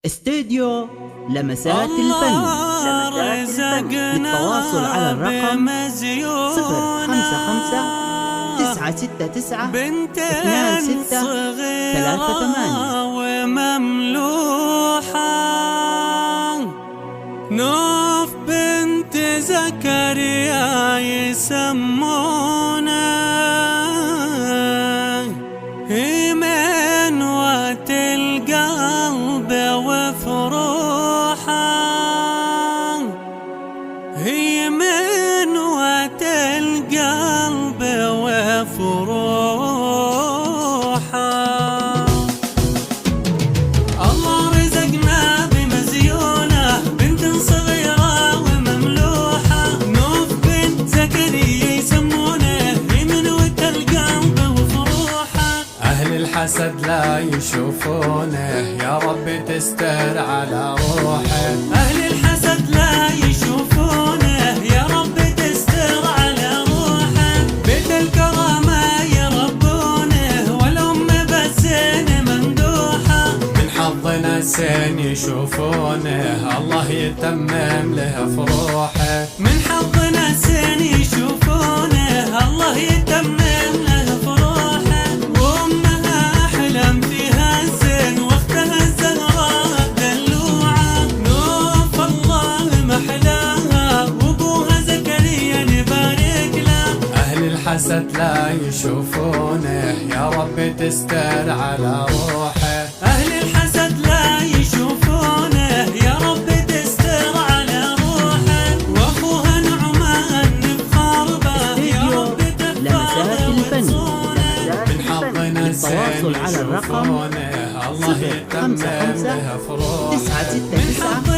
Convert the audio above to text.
استوديو لمسات الفن. للتواصل على الرقم 055 969 2638 ومملوحة. نوف بنت زكريا يسمونه، هي من وقت القلب وفروحه، هي من وقت القلب وفروحه. الله رزقنا بمزيونه، بنت صغيرة ومملوحة. نوف بنت زكريا يسمونه، هي من وقت القلب وفروحه. أهل الحسد لا يشوفونه، يا رب تستر على روحه. أهل الحسد لا يشوفونه، يا رب تستر على روحه. بيت الكرامة يربونه، والأم بسين ممدوحة. من حظنا سين يشوفونه، الله يتمم له فروحه. من حظنا سين يشوفونه، الله يتمم له فروحه. وأمها أحلم فيها الزين، واختها الزهراء دلوعة. نوف الله محلاها، وابوها زكريا نبارك له. أهل الحسد لا يشوفونه، يا رب تستر على روحه. أهل الحسد لا يشوفونه، يا رب تستر على روحه. وأخوها نعمان نفخر به، يا رب لمسات الفن. من حظنا للتواصل على الرقم الله يتمم له فروحه. 055 969